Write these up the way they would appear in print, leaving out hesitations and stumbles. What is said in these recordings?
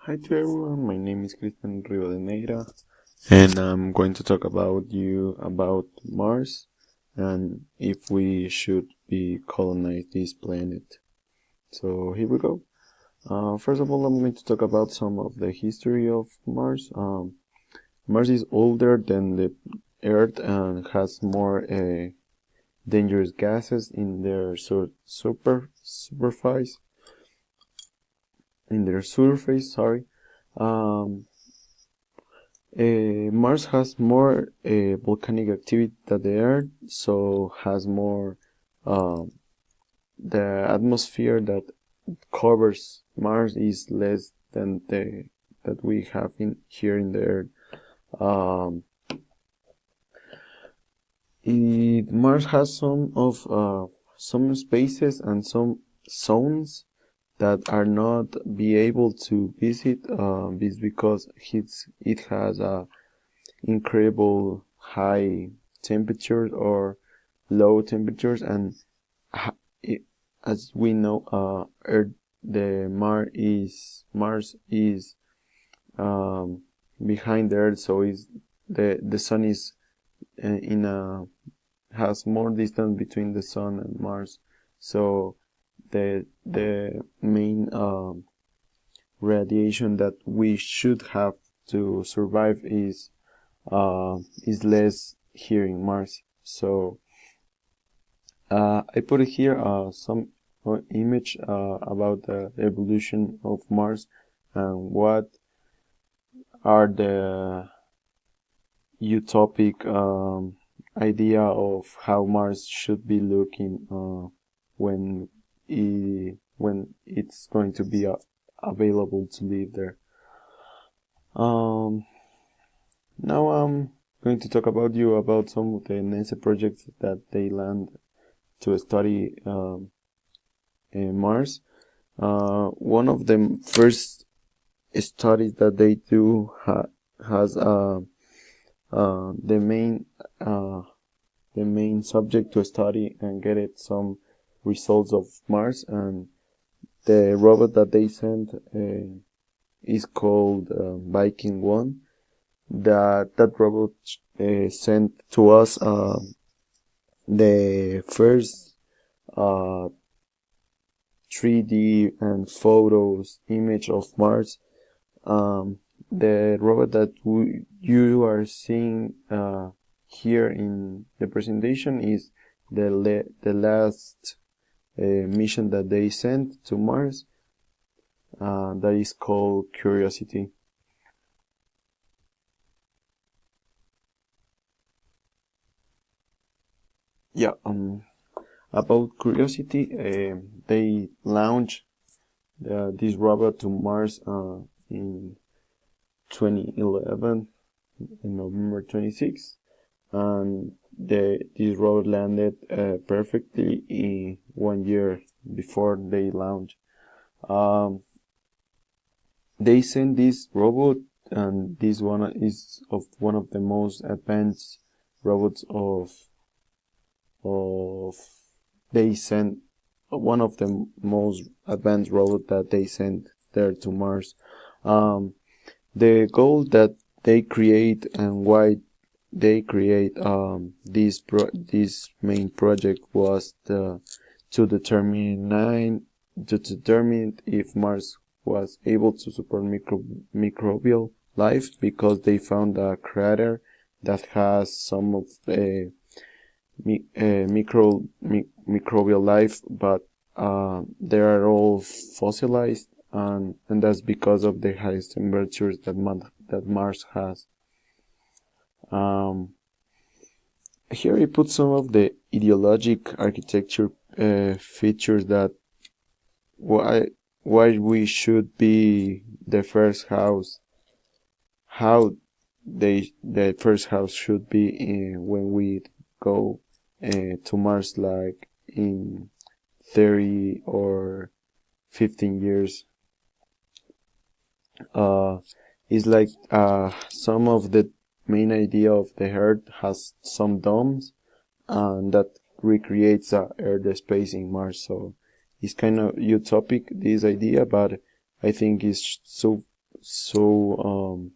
Hi to everyone, my name is Cristian Rivadeneira and I'm going to talk about Mars and if we should be colonize this planet. So here we go. First of all, I'm going to talk about some of the history of Mars. Mars is older than the Earth and has more dangerous gases in their surface. Sorry. Um, Mars has more volcanic activity than the Earth, so has more um, the atmosphere that covers Mars is less than the that we have in here in the Earth. Um, Mars has some spaces and some zones that are not be able to visit. This because it has a incredible high temperatures or low temperatures, and it, as we know, Earth, the Mars is um, behind the Earth, so is the sun is in a has more distance between the sun and Mars, so the main radiation that we should have to survive is less here in Mars. So I put here some image about the evolution of Mars and what are the utopic idea of how Mars should be looking when it's going to be available to live there. Um, Now I'm going to talk about some of the NASA projects that they land to study in Mars. One of the first studies that they do has the main uh, the main subject to study and get it some results of Mars, and the robot that they sent is called Viking 1. That robot sent to us the first uh, 3D and photos image of Mars. The robot that you are seeing here in the presentation is the last mission that they sent to Mars. That is called Curiosity. Yeah. About Curiosity, they launched this robot to Mars in 2011, in November 26th, and this robot landed perfectly in 1 year before they launched. Um, they sent this robot, and this one is of one of the most advanced robots of they sent one of the most advanced robots that they sent there to Mars. The goal that they create and why they create this main project was to determine if Mars was able to support microbial life, because they found a crater that has some of the microbial life, but they are all fossilized, and that's because of the highest temperatures that Mars has. Here I put some of the ideologic architecture features that why we should be the first house, how the first house should be when we go to Mars, like in 30 or 15 years. Is like some of the main idea of the Earth has some domes, and that recreates Earth space in Mars. So it's kind of utopic, this idea, but I think it's so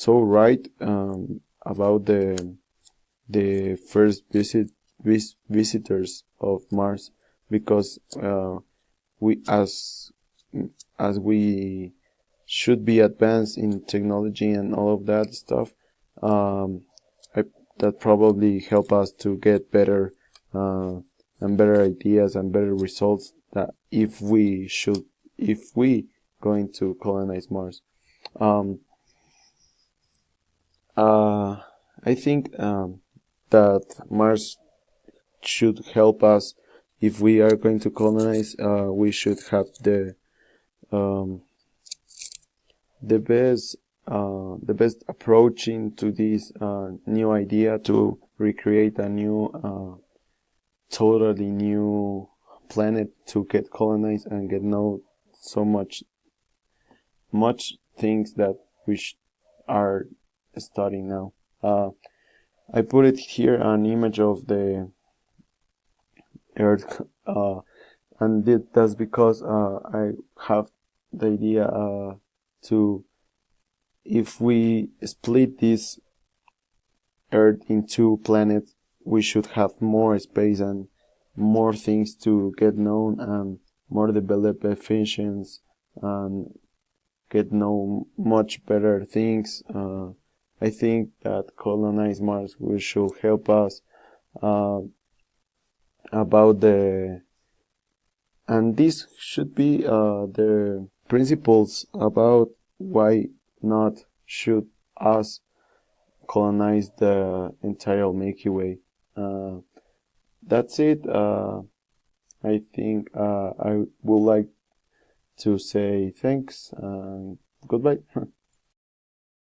right about the first visitors of Mars, because we as we should be advanced in technology and all of that stuff, um, I, that probably help us to get better and better ideas and better results, that if we going to colonize Mars. Um, I think that Mars should help us. If we are going to colonize, we should have um, the best approach into this new idea to recreate a new, totally new planet to get colonized and get know so much things that we are studying now. I put it here an image of the Earth, and that's because I have the idea to, if we split this Earth into planets, we should have more space and more things to get known and more develop efficiency and get know much better things. I think that colonize Mars will should help us uh, about the, and this should be the principles about why not should us colonize the entire Milky Way. Uh, that's it. I think I would like to say thanks and goodbye.